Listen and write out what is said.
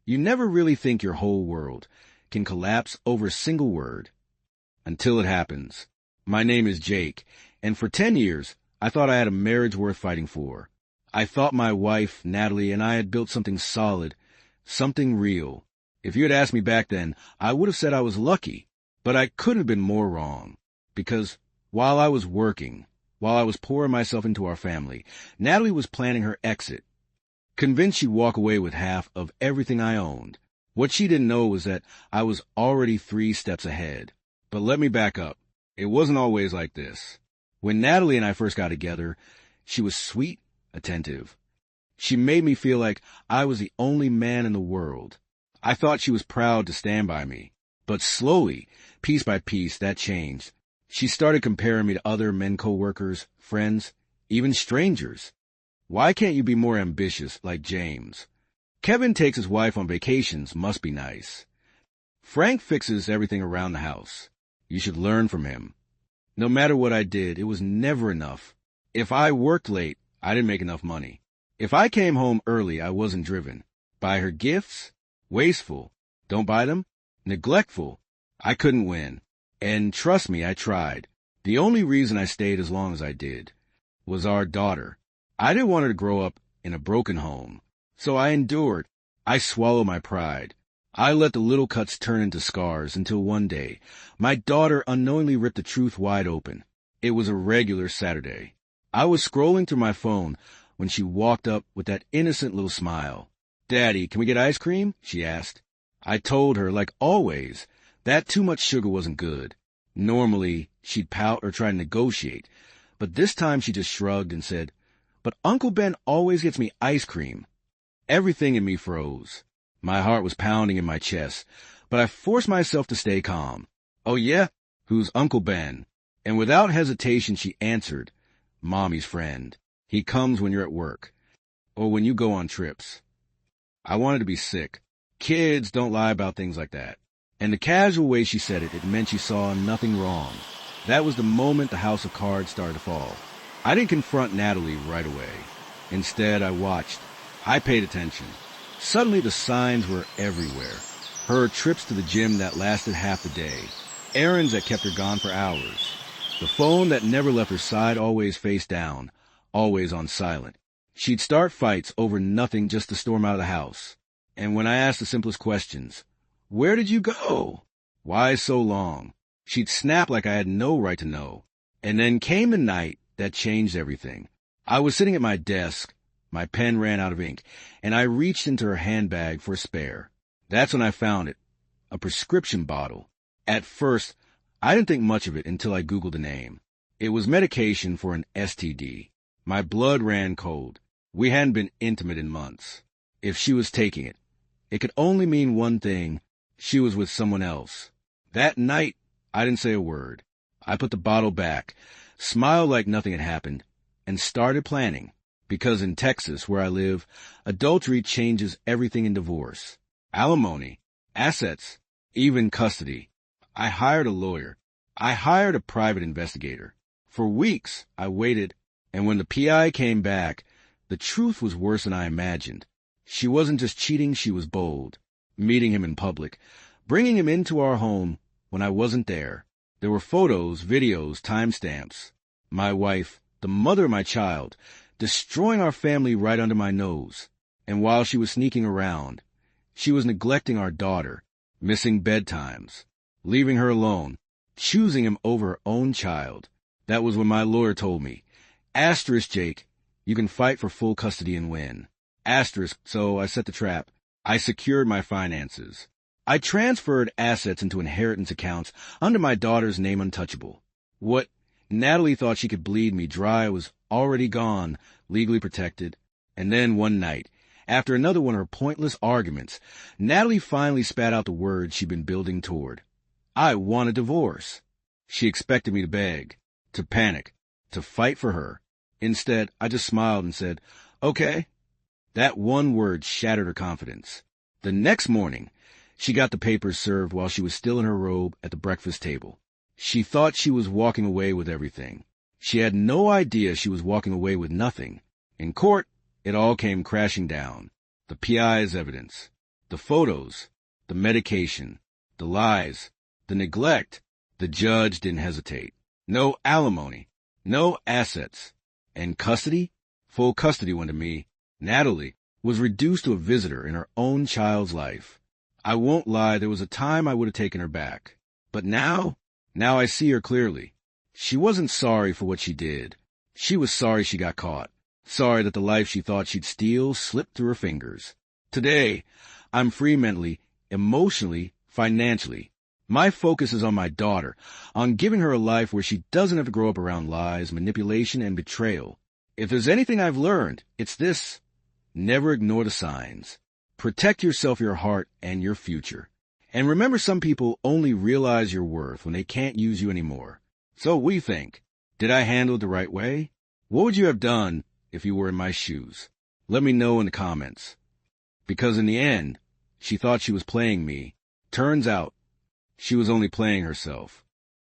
You never really think your whole world can collapse over a single word until it happens. My name is Jake, and for 10 years, I thought I had a marriage worth fighting for. I thought my wife, Natalie, and I had built something solid, something real. If you had asked me back then, I would have said I was lucky, but I couldn't have been more wrong. Because while I was working, while I was pouring myself into our family, Natalie was planning her exit, convinced she'd walk away with half of everything I owned. What she didn't know was that I was already 3 steps ahead. But let me back up. It wasn't always like this. When Natalie and I first got together, she was sweet, attentive. She made me feel like I was the only man in the world. I thought she was proud to stand by me. But slowly, piece by piece, that changed. She started comparing me to other men co-workers, friends, even strangers. Why can't you be more ambitious like James? Kevin takes his wife on vacations, must be nice. Frank fixes everything around the house. You should learn from him. No matter what I did, it was never enough. If I worked late, I didn't make enough money. If I came home early, I wasn't driven. Buy her gifts? Wasteful. Don't buy them? Neglectful. I couldn't win. And trust me, I tried. The only reason I stayed as long as I did was our daughter. I didn't want her to grow up in a broken home. So I endured. I swallowed my pride. I let the little cuts turn into scars until one day, my daughter unknowingly ripped the truth wide open. It was a regular Saturday. I was scrolling through my phone when she walked up with that innocent little smile. "Daddy, can we get ice cream?" she asked. I told her, like always, that too much sugar wasn't good. Normally, she'd pout or try to negotiate, but this time she just shrugged and said, "But Uncle Ben always gets me ice cream." Everything in me froze. My heart was pounding in my chest, but I forced myself to stay calm. "Oh yeah? Who's Uncle Ben?" And without hesitation she answered, "Mommy's friend. He comes when you're at work, or when you go on trips." I wanted to be sick. Kids don't lie about things like that. And the casual way she said it, it meant she saw nothing wrong. That was the moment the house of cards started to fall. I didn't confront Natalie right away. Instead, I watched. I paid attention. Suddenly the signs were everywhere. Her trips to the gym that lasted half the day. Errands that kept her gone for hours. The phone that never left her side, always face down, always on silent. She'd start fights over nothing just to storm out of the house. And when I asked the simplest questions, "Where did you go? Why so long?" she'd snap like I had no right to know. And then came the night that changed everything. I was sitting at my desk. My pen ran out of ink, and I reached into her handbag for a spare. That's when I found it, a prescription bottle. At first, I didn't think much of it until I Googled the name. It was medication for an STD. My blood ran cold. We hadn't been intimate in months. If she was taking it, it could only mean one thing. She was with someone else. That night, I didn't say a word. I put the bottle back, smiled like nothing had happened, and started planning. Because in Texas, where I live, adultery changes everything in divorce. Alimony, assets, even custody. I hired a lawyer. I hired a private investigator. For weeks, I waited, and when the PI came back, the truth was worse than I imagined. She wasn't just cheating, she was bold. Meeting him in public, bringing him into our home when I wasn't there. There were photos, videos, timestamps. My wife, the mother of my child, destroying our family right under my nose. And while she was sneaking around, she was neglecting our daughter, missing bedtimes, leaving her alone, choosing him over her own child. That was when my lawyer told me, "Asterisk, Jake, you can fight for full custody and win." Asterisk, so I set the trap. I secured my finances. I transferred assets into inheritance accounts under my daughter's name untouchable. What Natalie thought she could bleed me dry was already gone, legally protected. And then one night, after another one of her pointless arguments, Natalie finally spat out the words she'd been building toward. I want a divorce. She expected me to beg, to panic, to fight for her. Instead, I just smiled and said, "Okay." That one word shattered her confidence. The next morning, she got the papers served while she was still in her robe at the breakfast table. She thought she was walking away with everything. She had no idea she was walking away with nothing. In court, it all came crashing down. The PI's evidence, The photos, the medication, the lies, the neglect. The judge didn't hesitate. No alimony, no assets. And custody? Full custody went to me. Natalie was reduced to a visitor in her own child's life. I won't lie, there was a time I would have taken her back. But now I see her clearly. She wasn't sorry for what she did. She was sorry she got caught. Sorry that the life she thought she'd steal slipped through her fingers. Today, I'm free mentally, emotionally, financially. My focus is on my daughter, on giving her a life where she doesn't have to grow up around lies, manipulation, and betrayal. If there's anything I've learned, it's this. Never ignore the signs. Protect yourself, your heart, and your future. And remember, some people only realize your worth when they can't use you anymore. So we think, did I handle it the right way? What would you have done if you were in my shoes? Let me know in the comments. Because in the end, she thought she was playing me. Turns out, she was only playing herself.